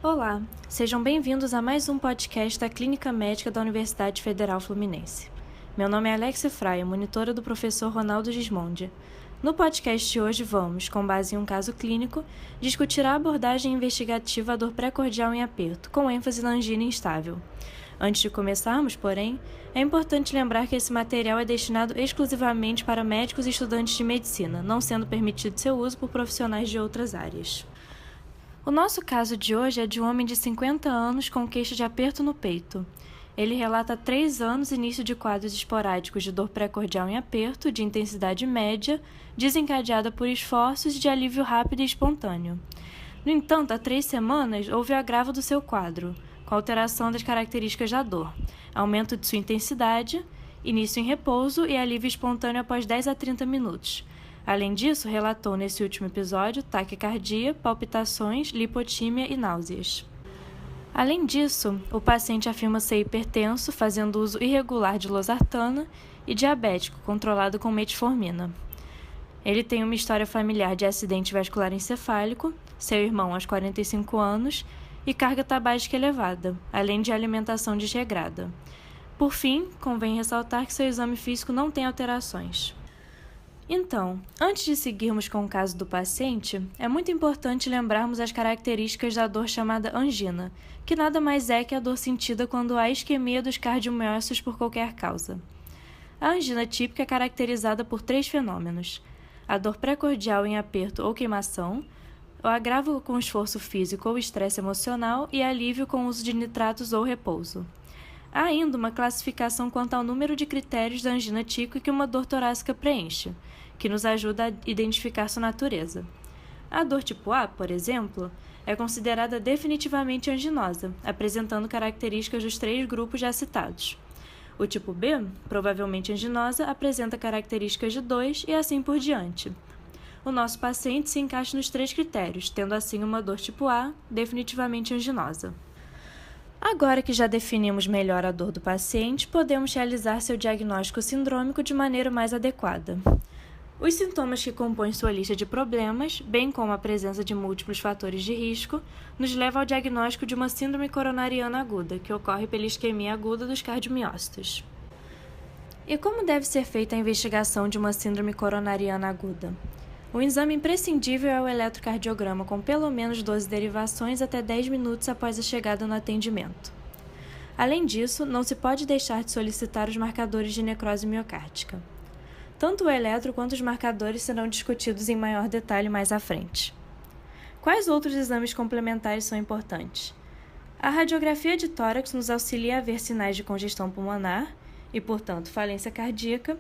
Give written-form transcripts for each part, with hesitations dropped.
Olá, sejam bem-vindos a mais um podcast da Clínica Médica da Universidade Federal Fluminense. Meu nome é Alexia Fraia, monitora do professor Ronaldo Gismondi. No podcast de hoje vamos, com base em um caso clínico, discutir a abordagem investigativa à dor pré-cordial em aperto, com ênfase na angina instável. Antes de começarmos, porém, é importante lembrar que esse material é destinado exclusivamente para médicos e estudantes de medicina, não sendo permitido seu uso por profissionais de outras áreas. O nosso caso de hoje é de um homem de 50 anos com queixa de aperto no peito. Ele relata há 3 anos início de quadros esporádicos de dor pré-cordial em aperto, de intensidade média, desencadeada por esforços de alívio rápido e espontâneo. No entanto, há 3 semanas houve o agravo do seu quadro, com alteração das características da dor, aumento de sua intensidade, início em repouso e alívio espontâneo após 10 a 30 minutos. Além disso, relatou nesse último episódio taquicardia, palpitações, lipotímia e náuseas. Além disso, o paciente afirma ser hipertenso, fazendo uso irregular de losartana, e diabético, controlado com metformina. Ele tem uma história familiar de acidente vascular encefálico, seu irmão aos 45 anos, e carga tabágica elevada, além de alimentação desregrada. Por fim, convém ressaltar que seu exame físico não tem alterações. Então, antes de seguirmos com o caso do paciente, é muito importante lembrarmos as características da dor chamada angina, que nada mais é que a dor sentida quando há isquemia dos cardiomiócitos por qualquer causa. A angina típica é caracterizada por 3 fenômenos: a dor pré-cordial em aperto ou queimação, o agravo com esforço físico ou estresse emocional e alívio com uso de nitratos ou repouso. Há ainda uma classificação quanto ao número de critérios da angina típica que uma dor torácica preenche, que nos ajuda a identificar sua natureza. A dor tipo A, por exemplo, é considerada definitivamente anginosa, apresentando características dos 3 grupos já citados. O tipo B, provavelmente anginosa, apresenta características de 2 e assim por diante. O nosso paciente se encaixa nos 3 critérios, tendo assim uma dor tipo A, definitivamente anginosa. Agora que já definimos melhor a dor do paciente, podemos realizar seu diagnóstico sindrômico de maneira mais adequada. Os sintomas que compõem sua lista de problemas, bem como a presença de múltiplos fatores de risco, nos levam ao diagnóstico de uma síndrome coronariana aguda, que ocorre pela isquemia aguda dos cardiomiócitos. E como deve ser feita a investigação de uma síndrome coronariana aguda? Um exame imprescindível é o eletrocardiograma, com pelo menos 12 derivações até 10 minutos após a chegada no atendimento. Além disso, não se pode deixar de solicitar os marcadores de necrose miocárdica. Tanto o eletro quanto os marcadores serão discutidos em maior detalhe mais à frente. Quais outros exames complementares são importantes? A radiografia de tórax nos auxilia a ver sinais de congestão pulmonar e, portanto, falência cardíaca,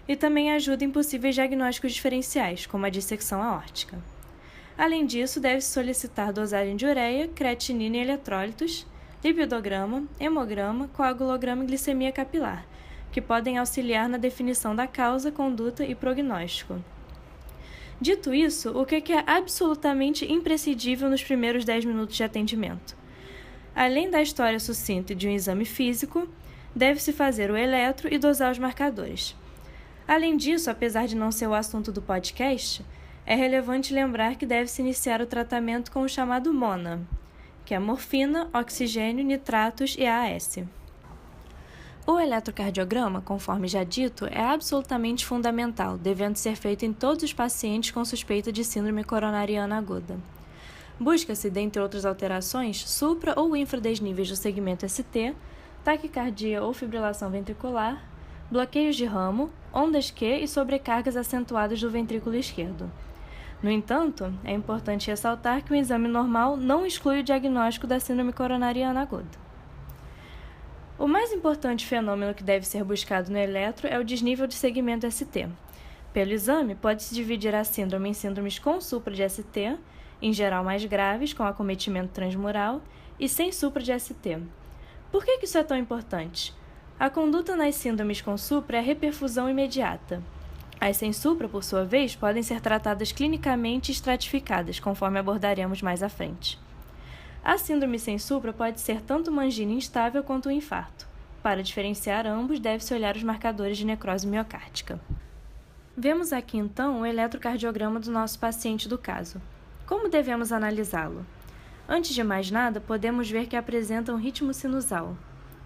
e também ajuda em possíveis diagnósticos diferenciais, como a dissecção aórtica. Além disso, deve-se solicitar dosagem de ureia, creatinina e eletrólitos, lipidograma, hemograma, coagulograma e glicemia capilar, que podem auxiliar na definição da causa, conduta e prognóstico. Dito isso, o que é absolutamente imprescindível nos primeiros 10 minutos de atendimento? Além da história sucinta e de um exame físico, deve-se fazer o eletro e dosar os marcadores. Além disso, apesar de não ser o assunto do podcast, é relevante lembrar que deve-se iniciar o tratamento com o chamado MONA, que é morfina, oxigênio, nitratos e AAS. O eletrocardiograma, conforme já dito, é absolutamente fundamental, devendo ser feito em todos os pacientes com suspeita de síndrome coronariana aguda. Busca-se, dentre outras alterações, supra- ou infradesníveis do segmento ST, taquicardia ou fibrilação ventricular, bloqueios de ramo, ondas Q e sobrecargas acentuadas do ventrículo esquerdo. No entanto, é importante ressaltar que o exame normal não exclui o diagnóstico da síndrome coronariana aguda. O mais importante fenômeno que deve ser buscado no eletro é o desnível de segmento ST. Pelo exame, pode-se dividir a síndrome em síndromes com supra de ST, em geral mais graves, com acometimento transmural, e sem supra de ST. Por que isso é tão importante? A conduta nas síndromes com supra é a reperfusão imediata. As sem supra, por sua vez, podem ser tratadas clinicamente estratificadas, conforme abordaremos mais à frente. A síndrome sem supra pode ser tanto uma angina instável quanto um infarto. Para diferenciar ambos, deve-se olhar os marcadores de necrose miocárdica. Vemos aqui, então, o eletrocardiograma do nosso paciente do caso. Como devemos analisá-lo? Antes de mais nada, podemos ver que apresenta um ritmo sinusal.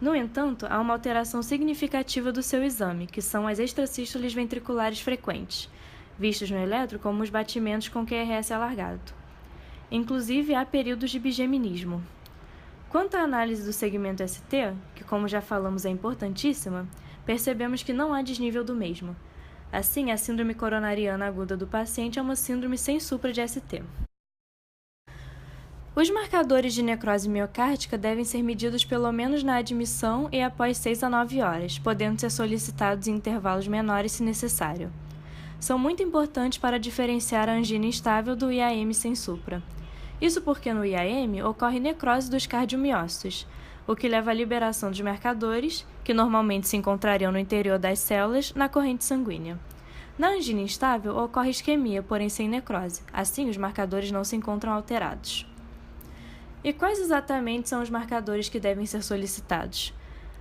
No entanto, há uma alteração significativa do seu exame, que são as extrasístoles ventriculares frequentes, vistos no eletro como os batimentos com QRS alargado. Inclusive, há períodos de bigeminismo. Quanto à análise do segmento ST, que como já falamos é importantíssima, percebemos que não há desnível do mesmo. Assim, a síndrome coronariana aguda do paciente é uma síndrome sem supra de ST. Os marcadores de necrose miocárdica devem ser medidos pelo menos na admissão e após 6 a 9 horas, podendo ser solicitados em intervalos menores se necessário. São muito importantes para diferenciar a angina instável do IAM sem supra. Isso porque no IAM ocorre necrose dos cardiomiócitos, o que leva à liberação dos marcadores, que normalmente se encontrariam no interior das células, na corrente sanguínea. Na angina instável ocorre isquemia, porém sem necrose, assim os marcadores não se encontram alterados. E quais exatamente são os marcadores que devem ser solicitados?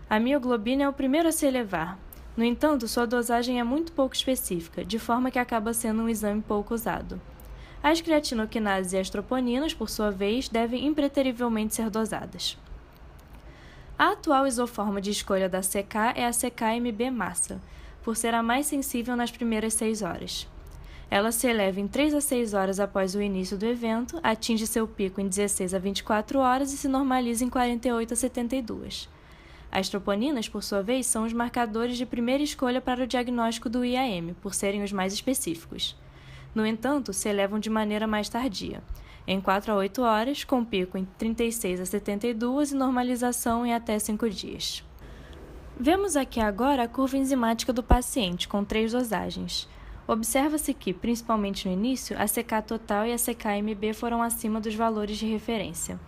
A mioglobina é o primeiro a se elevar. No entanto, sua dosagem é muito pouco específica, de forma que acaba sendo um exame pouco usado. As creatinoquinases e as troponinas, por sua vez, devem impreterivelmente ser dosadas. A atual isoforma de escolha da CK é a CK-MB massa, por ser a mais sensível nas primeiras 6 horas. Ela se eleva em 3 a 6 horas após o início do evento, atinge seu pico em 16 a 24 horas e se normaliza em 48 a 72. As troponinas, por sua vez, são os marcadores de primeira escolha para o diagnóstico do IAM, por serem os mais específicos. No entanto, se elevam de maneira mais tardia, em 4 a 8 horas, com pico em 36 a 72 e normalização em até 5 dias. Vemos aqui agora a curva enzimática do paciente, com 3 dosagens. Observa-se que, principalmente no início, a CK total e a CK-MB foram acima dos valores de referência.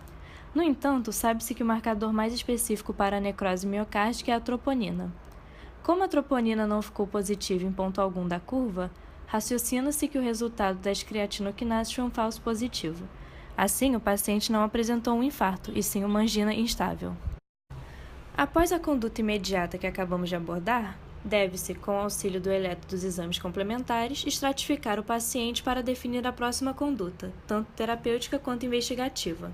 No entanto, sabe-se que o marcador mais específico para a necrose miocárdica é a troponina. Como a troponina não ficou positiva em ponto algum da curva, raciocina-se que o resultado das creatinoquinases foi um falso positivo. Assim, o paciente não apresentou um infarto, e sim uma angina instável. Após a conduta imediata que acabamos de abordar, deve-se, com o auxílio do eletro dos exames complementares, estratificar o paciente para definir a próxima conduta, tanto terapêutica quanto investigativa.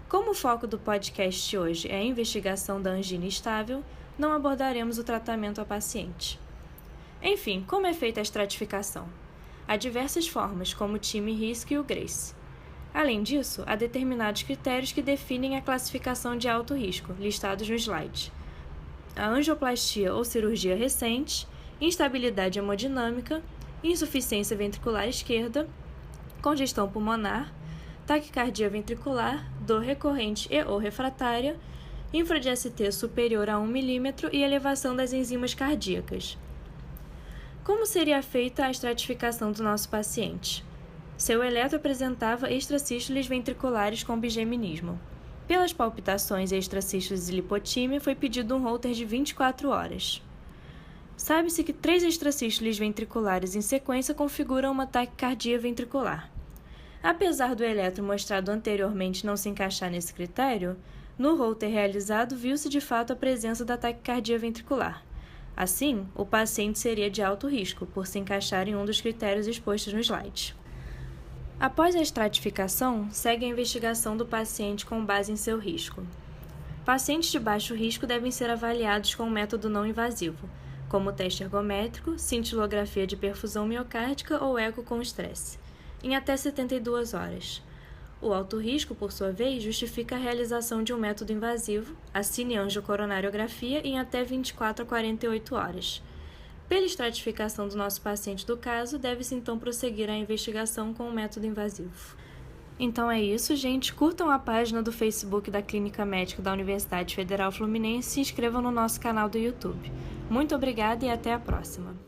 Como o foco do podcast de hoje é a investigação da angina instável, não abordaremos o tratamento ao paciente. Enfim, como é feita a estratificação? Há diversas formas, como o time RISC e o GRACE. Além disso, há determinados critérios que definem a classificação de alto risco, listados no slide. A angioplastia ou cirurgia recente, instabilidade hemodinâmica, insuficiência ventricular esquerda, congestão pulmonar, taquicardia ventricular, dor recorrente e ou refratária, infra de ST superior a 1 mm e elevação das enzimas cardíacas. Como seria feita a estratificação do nosso paciente? Seu eletro apresentava extrasístoles ventriculares com bigeminismo. Pelas palpitações extrasístoles e lipotímia, foi pedido um Holter de 24 horas. Sabe-se que 3 extrasístoles ventriculares em sequência configuram uma taquicardia ventricular. Apesar do eletro mostrado anteriormente não se encaixar nesse critério, no Holter realizado viu-se de fato a presença da taquicardia ventricular. Assim, o paciente seria de alto risco, por se encaixar em um dos critérios expostos no slide. Após a estratificação, segue a investigação do paciente com base em seu risco. Pacientes de baixo risco devem ser avaliados com um método não invasivo, como teste ergométrico, cintilografia de perfusão miocárdica ou eco com estresse, em até 72 horas. O alto risco, por sua vez, justifica a realização de um método invasivo, a cineangiocoronariografia, em até 24 a 48 horas. Pela estratificação do nosso paciente do caso, deve-se então prosseguir a investigação com o método invasivo. Então é isso, gente. Curtam a página do Facebook da Clínica Médica da Universidade Federal Fluminense e se inscrevam no nosso canal do YouTube. Muito obrigada e até a próxima!